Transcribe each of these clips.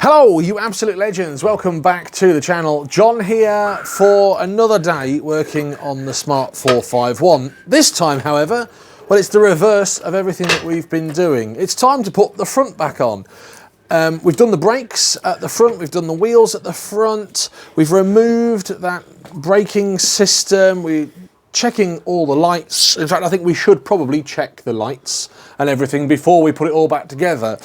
Hello, you absolute legends. Welcome back to the channel. John here for another day working on the Smart 451. This time, however, well, it's the reverse of everything that we've been doing. It's time to put the front back on. We've done the brakes at the front, we've done the wheels at the front, we've removed that braking system, we're checking all the lights. In fact, I think we should probably check the lights and everything before we put it all back together.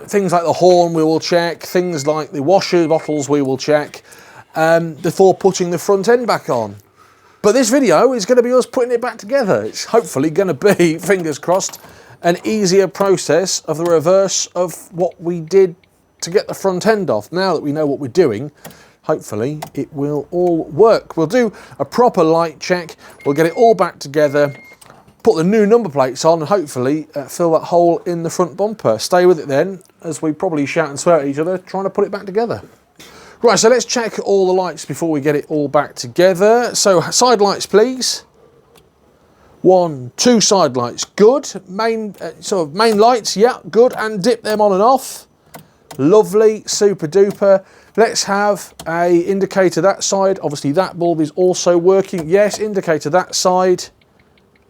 Things like the horn we will check, things like the washer bottles we will check before putting the front end back on. But this video is going to be us putting it back together. It's hopefully going to be, fingers crossed, an easier process of the reverse of what we did to get the front end off. Now that we know what we're doing, hopefully it will all work. We'll do a proper light check, we'll get it all back together, put the new number plates on and hopefully fill that hole in the front bumper. Stay with it then, as we probably shout and swear at each other trying to put it back together. Right, so let's check all the lights before we get it all back together. So side lights, please. 1, 2 side lights, good. Main lights, yeah, good. And dip them on and off. Lovely, super duper. Let's have a indicator that side. Obviously that bulb is also working. Yes, indicator that side.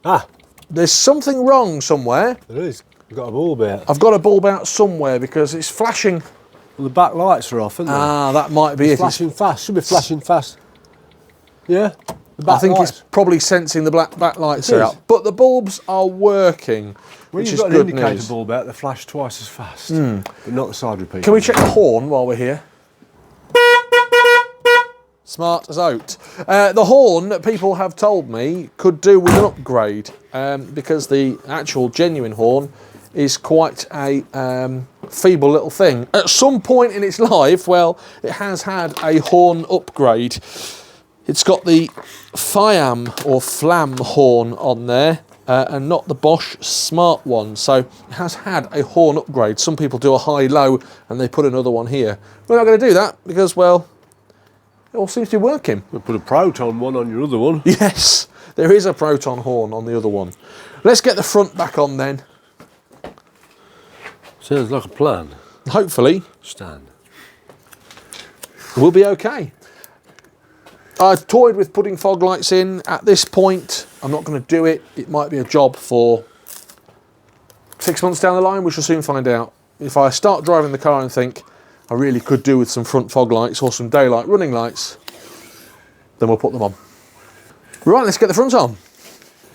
Ah, there's something wrong somewhere. There is. You've got a bulb out. I've got a bulb out somewhere because it's flashing. Well, the back lights are off, aren't they? Ah, that might be it. Flashing fast. Should be flashing fast. Yeah? The I think lights. it's probably sensing the back lights are out. But the bulbs are working, when which you've is got good an indicator news. bulb out, they flash twice as fast. But not the side repeater. Can we check the horn while we're here? Smart as out. The horn, people have told me, could do with an upgrade because the actual genuine horn is quite a feeble little thing. At some point in its life, well, it has had a horn upgrade. It's got the Fiam or Flam horn on there and not the Bosch Smart one. So it has had a horn upgrade. Some people do a high-low and they put another one here. We're not going to do that because, well, it all seems to be working. We'll put a Proton one on your other one. Yes, there is a Proton horn on the other one. Let's get the front back on then. Sounds like a plan. Hopefully, Stand. we'll be okay. I toyed with putting fog lights in. At this point, I'm not going to do it. It might be a job for 6 months down the line. We shall soon find out. If I start driving the car and think I really could do with some front fog lights or some daylight running lights, then we'll put them on. Right, let's get the front on.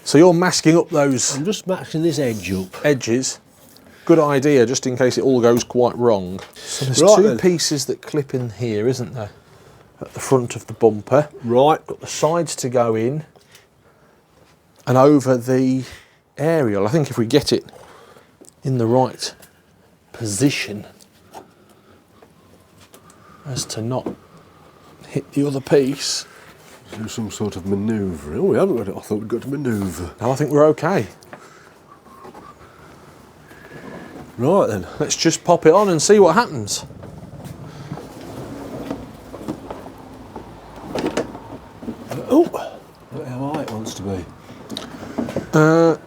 So you're masking up those I'm just matching this edge up. edges. Good idea, just in case it all goes quite wrong. So there's Right two then. pieces that clip in here, isn't there? At the front of the bumper. Right. Got the sides to go in and over the aerial. I think if we get it in the right position as to not hit the other piece. Do some sort of manoeuvre. Oh, we haven't got it. I thought we'd got to manoeuvre. No, I think we're okay. Right then. Let's just pop it on and see what happens. Oh, look how high it wants to be. There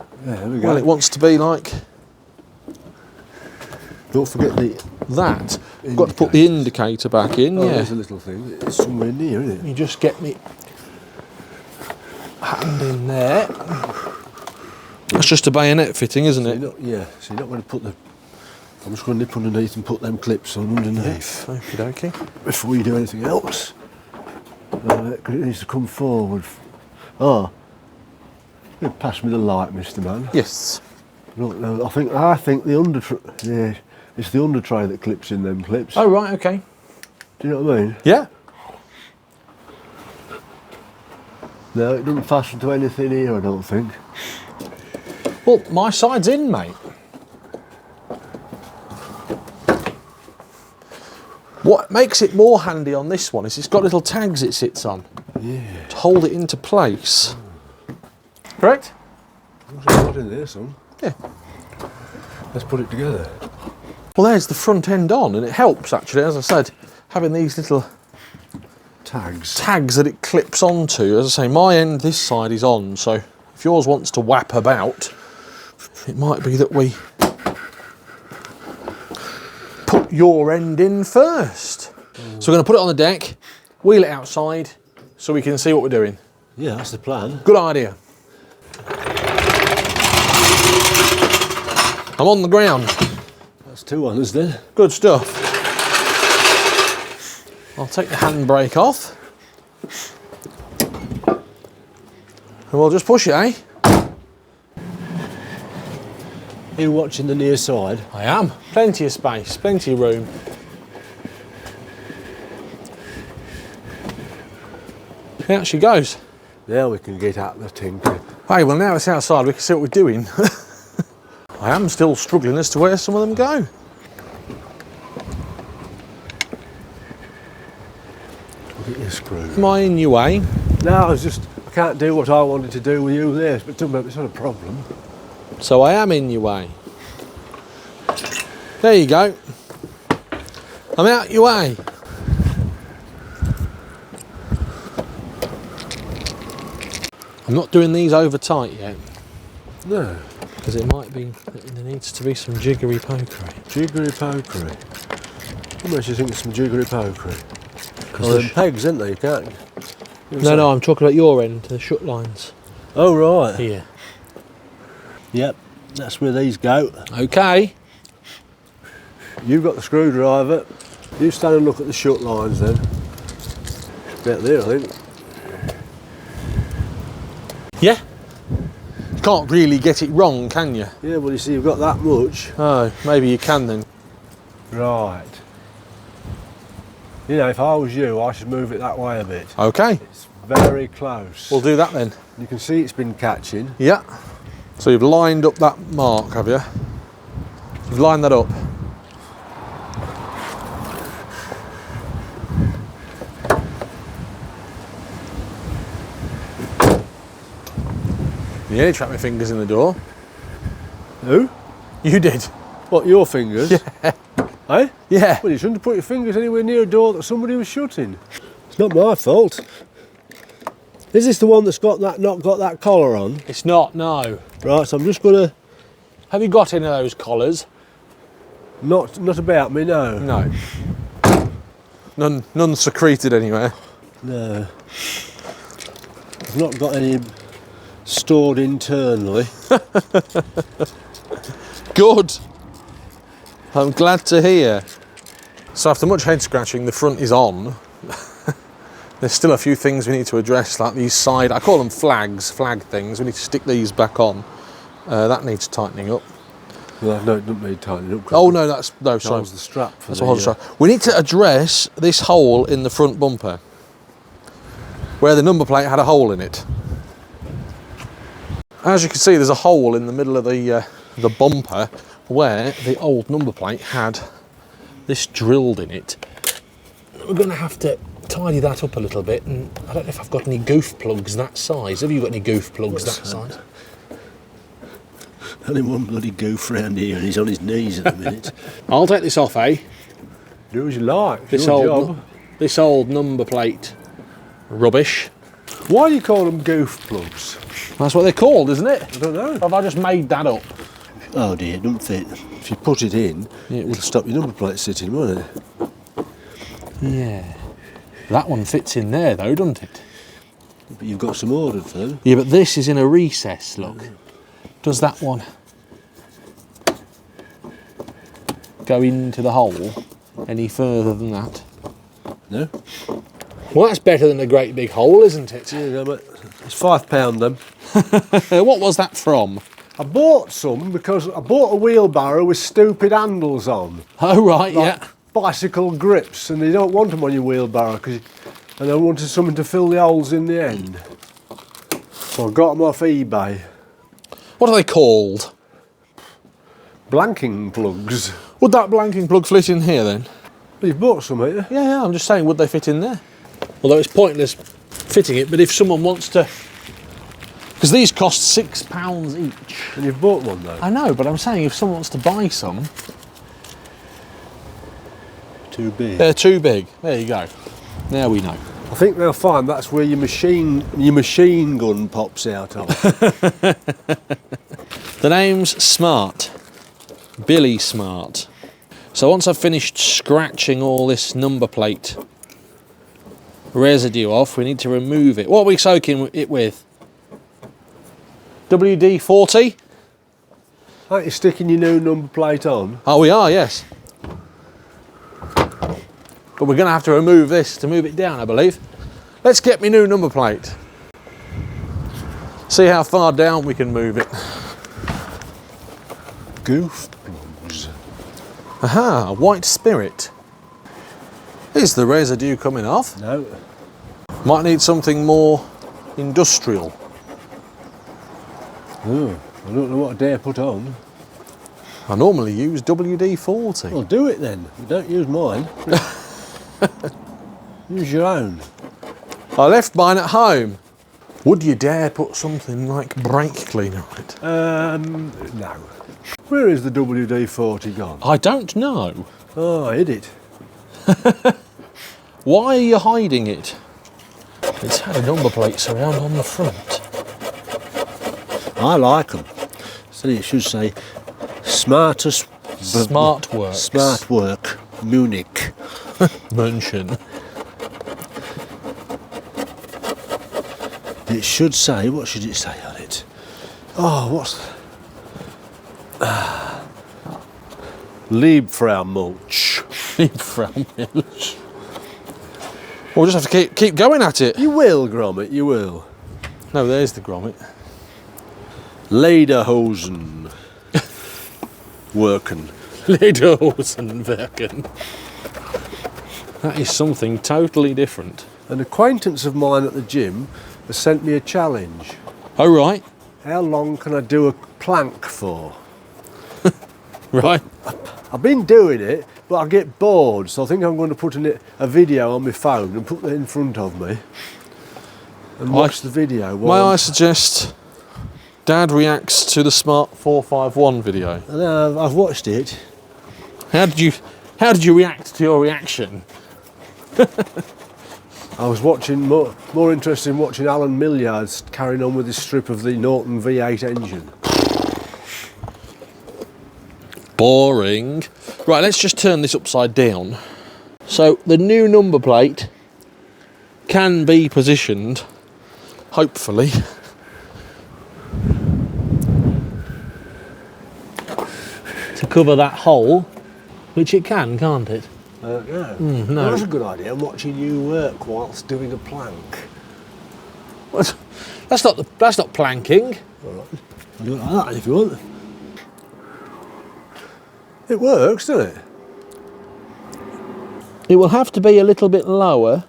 we go. Well, it wants to be like Don't forget the that. I've got to put the indicator back in, Oh, yeah. there's a little thing. It's somewhere near, isn't it? You just get me hand in there. That's just a bayonet fitting, isn't it? Yeah, so you're not going to put the... I'm just going to nip underneath and put them clips on underneath Okie dokie. before you do anything else. Because it needs to come forward. Oh, you pass me the light, Mr. Man. Yes. Look, no, I think the under... Yeah, it's the under tray that clips in them clips. Oh, right, okay. Do you know what I mean? Yeah. No, it doesn't fasten to anything here, I don't think. Well, my side's in, mate. What makes it more handy on this one is it's got little tags it sits on. Yeah. To hold it into place. Correct? There's a lot in there, son. Yeah. Let's put it together. Well, there's the front end on, and it helps, actually, as I said, having these little tags that it clips onto. As I say, my end, this side is on, so if yours wants to whap about, it might be that we put your end in first. So we're going to put it on the deck, wheel it outside, so we can see what we're doing. Yeah, that's the plan. Good idea. I'm on the ground. That's 2 on us then. Good stuff. I'll take the handbrake off. And we'll just push it, eh? Are you watching the near side? I am. Plenty of space, plenty of room. Out she goes. Now we can get at the tinker. Hey, well now it's outside, we can see what we're doing. I am still struggling as to where some of them go. Look at your screw. Am I in your way? No, I can't do what I wanted to do with you there, but it's not a problem. So I am in your way. There you go. I'm out your way. I'm not doing these over tight yet. No. Because it might be, there needs to be some jiggery pokery. Jiggery pokery. What makes you think it's some jiggery pokery? Well, them pegs, isn't they? You can't. No, I'm talking about your end, the shut lines. Oh, right. Here. Yep, that's where these go. Okay. You've got the screwdriver. You stand and look at the shut lines then. About there, I think. Yeah. You can't really get it wrong, can you? Yeah, well, you see, you've got that much. Oh, maybe you can then. Right. You know, if I was you, I should move it that way a bit. Okay. It's very close. We'll do that then. You can see it's been catching. Yeah. So you've lined up that mark, have you? You've lined that up. You nearly trapped my fingers in the door. Who? You did. What, your fingers? Yeah. Eh? Yeah. Well, you shouldn't have put your fingers anywhere near a door that somebody was shutting. It's not my fault. Is this the one that's not got that collar on? It's not, no. Right, so I'm just gonna... Have you got any of those collars? Not about me, no. No. None secreted anywhere. No. I've not got any stored internally. Good. I'm glad to hear. So after much head scratching, the front is on. There's still a few things we need to address, like these side, I call them flag things. We need to stick these back on. That needs tightening up. Well, no, it doesn't need tightening up. Oh no, sorry. That was the strap for That's what the strap. We need to address this hole in the front bumper, where the number plate had a hole in it. As you can see, there's a hole in the middle of the bumper where the old number plate had this drilled in it. We're going to have to tidy that up a little bit, and I don't know if I've got any goof plugs that size. Have you got any goof plugs that size? Only one bloody goof round here and he's on his knees at the minute. I'll take this off, eh? Do as you like. This your old, job. this old number plate rubbish. Why do you call them goof plugs? That's what they're called, isn't it? I don't know. Have I just made that up? Oh dear, it don't fit. If you put it in, it'll stop your number plate sitting, won't it? Yeah. That one fits in there though, doesn't it? But you've got some ordered for them. Yeah, but this is in a recess, look. Does that one go into the hole any further than that? No? Well, that's better than a great big hole, isn't it? Yeah, no, but it's £5 then. What was that from? I bought some because I bought a wheelbarrow with stupid handles on. Oh, right, Like yeah. bicycle grips, and you don't want them on your wheelbarrow, and I wanted something to fill the holes in the end. So I got them off eBay. What are they called? Blanking plugs. Would that blanking plug fit in here then? Well, you've bought some, haven't you? Yeah, I'm just saying, would they fit in there? Although it's pointless fitting it, but if someone wants to... Because these cost £6 each. And you've bought one though? I know, but I'm saying if someone wants to buy some... Too big. They're too big. There you go. Now we know. I think they'll find that's where your machine gun pops out of. The name's Smart. Billy Smart. So once I've finished scratching all this number plate residue off, we need to remove it. What are we soaking it with? WD-40? Aren't you sticking your new number plate on? Oh, we are, yes. But we're going to have to remove this to move it down, I believe. Let's get me new number plate. See how far down we can move it. Goofballs. Aha, white spirit. Is the residue coming off? No. Might need something more industrial. Oh, I don't know what I dare put on. I normally use WD-40. Well, do it then. Don't use mine. Use your own. I left mine at home. Would you dare put something like brake cleaner on it? No. Where is the WD-40 gone? I don't know. Oh, I hid it. Why are you hiding it? It's had a number plate surround on the front. I like them. So it should say Smart Work Munich. München. It should say, what should it say on it? Oh, what's... Liebfraumilch. Liebfraumilch. We'll just have to keep going at it. You will, Gromit, you will. No, there's the grommet. Lederhosen. Working. Lederhosen werken. That is something totally different. An acquaintance of mine at the gym has sent me a challenge. Oh, right. How long can I do a plank for? Right. I've been doing it, but I get bored, so I think I'm going to put a video on my phone and put that in front of me and watch the video. May I suggest Dad reacts to the Smart 451 video? No, I've watched it. How did you react to your reaction? I was watching more interested in watching Alan Millard's carrying on with his strip of the Norton V8 engine. Boring. Right, let's just turn this upside down. So the new number plate can be positioned, hopefully, to cover that hole, which it can, can't it? Yeah. No. Well, that's a good idea. I'm watching you work whilst doing a plank. What? That's not planking. All right. I'll do it like that if you want. It works, doesn't it? It will have to be a little bit lower,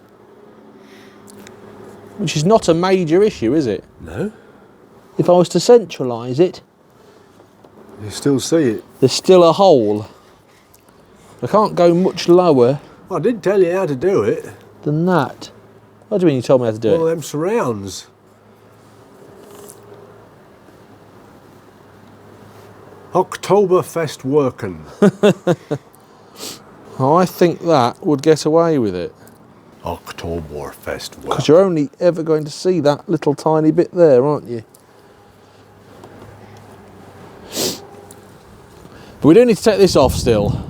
which is not a major issue, is it? No. If I was to centralise it, You still see it. there's still a hole. I can't go much lower Well, I did tell you how to do it. than that. What do you mean you told me how to do All it? them surrounds. Oktoberfest working. Oh, I think that would get away with it. Oktoberfest working. Because you're only ever going to see that little tiny bit there, aren't you? But we do need to take this off still.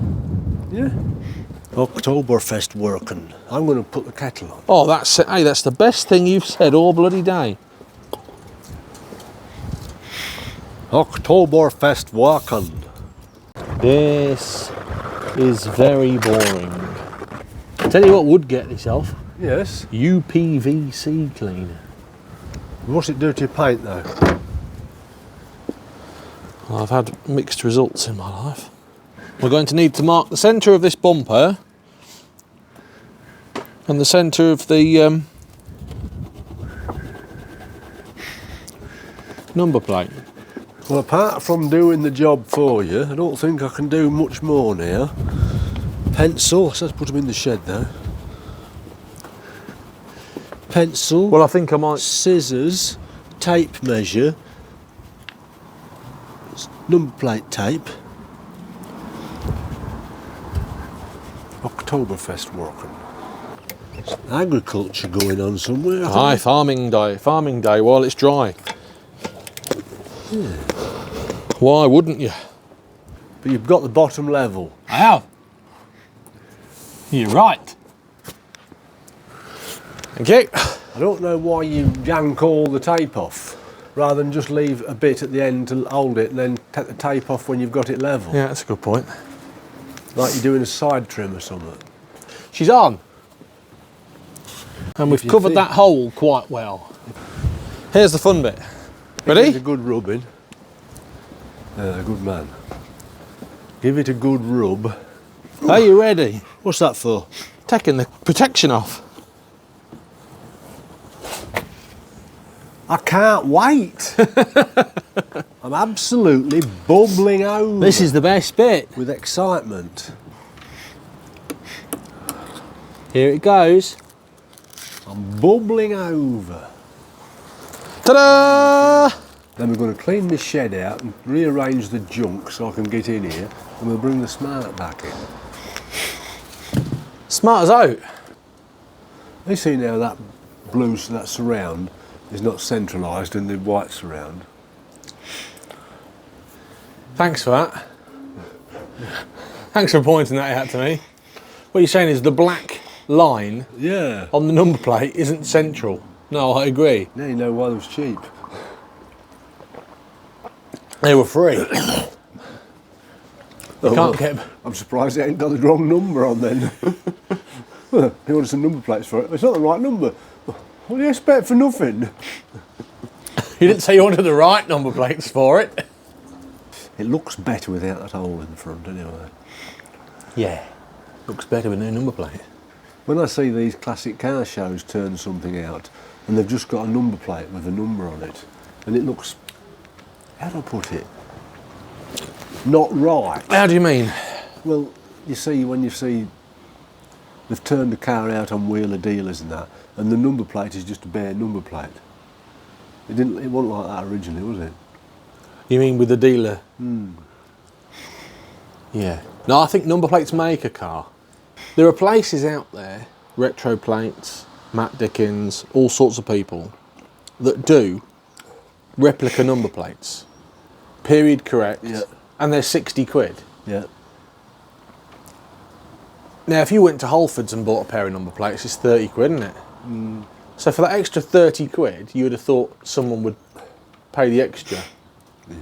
Yeah. Oktoberfest working. I'm going to put the kettle on. Oh, that's the best thing you've said all bloody day. Oktoberfest working. This is very boring. Tell you what would get this off. Yes. UPVC cleaner. What's it do to your paint though? I've had mixed results in my life. We're going to need to mark the centre of this bumper and the centre of the number plate. Well, apart from doing the job for you, I don't think I can do much more now. Pencil, let's put them in the shed though. Pencil. Well, I think I might. Scissors, tape measure, number plate tape. Oktoberfest working. There's agriculture going on somewhere. Aye, farming day while it's dry. Yeah. Why wouldn't you? But you've got the bottom level. I have. You're right. Thank you. I don't know why you yank all the tape off, rather than just leave a bit at the end to hold it and then take the tape off when you've got it level. Yeah, that's a good point. Like you're doing a side trim or something. She's on. And we've covered that hole quite well. Here's the fun bit. Ready? Give it a good rubbing. Good man. Give it a good rub. Are you ready? What's that for? Taking the protection off. I can't wait. I'm absolutely bubbling over. This is the best bit. With excitement. Here it goes. I'm bubbling over. Ta-da! Then we're going to clean this shed out and rearrange the junk so I can get in here, and we'll bring the Smart back in. Smart as out. You see now that that surround is not centralised in the white surround. Thanks for that. Thanks for pointing that out to me. What you're saying is the black line on the number plate isn't central. No, I agree. Now you know why they was cheap. They were free. Can't get... I'm surprised they ain't got the wrong number on then. Well, he ordered some number plates for it. It's not the right number. What do you expect for nothing? You didn't say you wanted the right number plates for it. It looks better without that hole in the front anyway. Yeah, looks better with no number plate. When I see these classic car shows turn something out and they've just got a number plate with a number on it and it looks, how do I put it? Not right. How do you mean? Well, you see, when you see they've turned the car out on wheeler dealers and that, and the number plate is just a bare number plate. It wasn't like that originally, was it? You mean with the dealer? Yeah. No, I think number plates make a car. There are places out there, Retro Plates, Matt Dickens, all sorts of people, that do replica number plates. Period correct. Yeah. And they're 60 quid. Yeah. Now, if you went to Halfords and bought a pair of number plates, it's 30 quid, isn't it? So for that extra 30 quid, you would have thought someone would pay the extra. Yeah.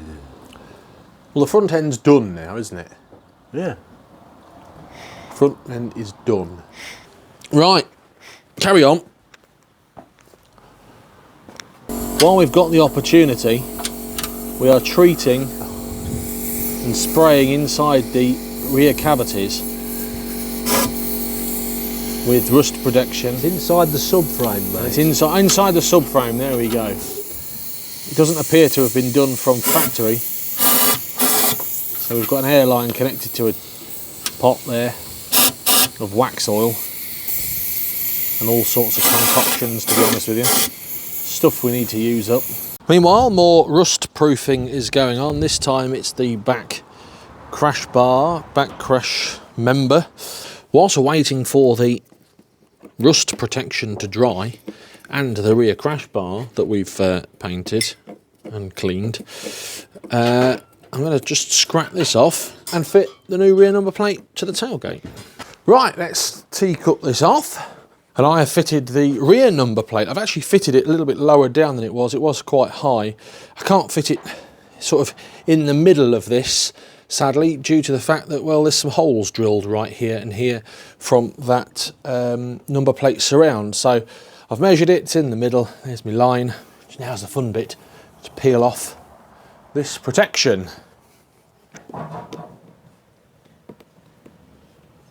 Well, the front end's done now, isn't it? Yeah. Front end is done. Right, carry on. While we've got the opportunity, we are treating and spraying inside the rear cavities with rust protection. It's inside the subframe, mate. It's inside the subframe, there we go. It doesn't appear to have been done from factory. So we've got an airline connected to a pot there of wax oil and all sorts of concoctions, to be honest with you. Stuff we need to use up. Meanwhile, more rust proofing is going on. This time it's the back crash bar, back crash member. Whilst we're waiting for the rust protection to dry and the rear crash bar that we've painted and cleaned, I'm going to just scrap this off and fit the new rear number plate to the tailgate. Right, let's T-cut this off. And I have fitted the rear number plate. I've actually fitted it a little bit lower down than it was. It was quite high. I can't fit it sort of in the middle of this, sadly, due to the fact that, well, there's some holes drilled right here and here from that number plate surround. So I've measured it, it's in the middle. There's my line. Now's the fun bit, to peel off this protection.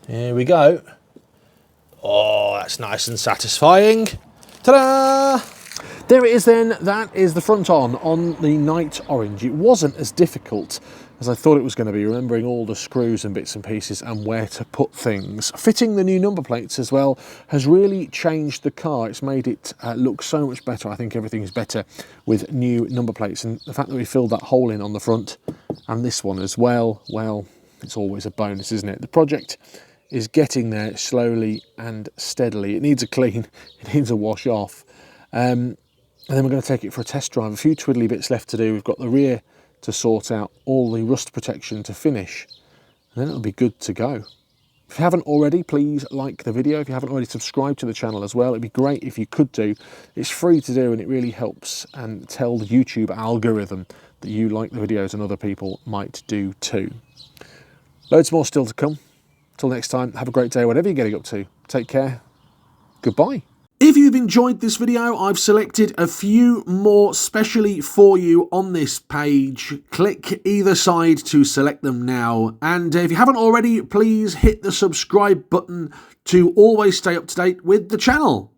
Here we go. Oh, that's nice and satisfying. Ta-da! There it is then, that is the front on the Night Orange. It wasn't as difficult as I thought it was going to be, remembering all the screws and bits and pieces and where to put things. Fitting the new number plates as well has really changed the car. It's made it look so much better. I think everything's better with new number plates, and the fact that we filled that hole in on the front and this one as well, well, it's always a bonus, isn't it? The project is getting there slowly and steadily. It needs a clean, it needs a wash off. And then we're going to take it for a test drive. A few twiddly bits left to do. We've got the rear to sort out, all the rust protection to finish, and then it'll be good to go. If you haven't already, please like the video. If you haven't already subscribed to the channel as well, it'd be great if you could do. It's free to do and it really helps and tell the YouTube algorithm that you like the videos and other people might do too. Loads more still to come. Till next time, have a great day, whatever you're getting up to. Take care. Goodbye. If you've enjoyed this video, I've selected a few more specially for you on this page. Click either side to select them now. And if you haven't already, please hit the subscribe button to always stay up to date with the channel.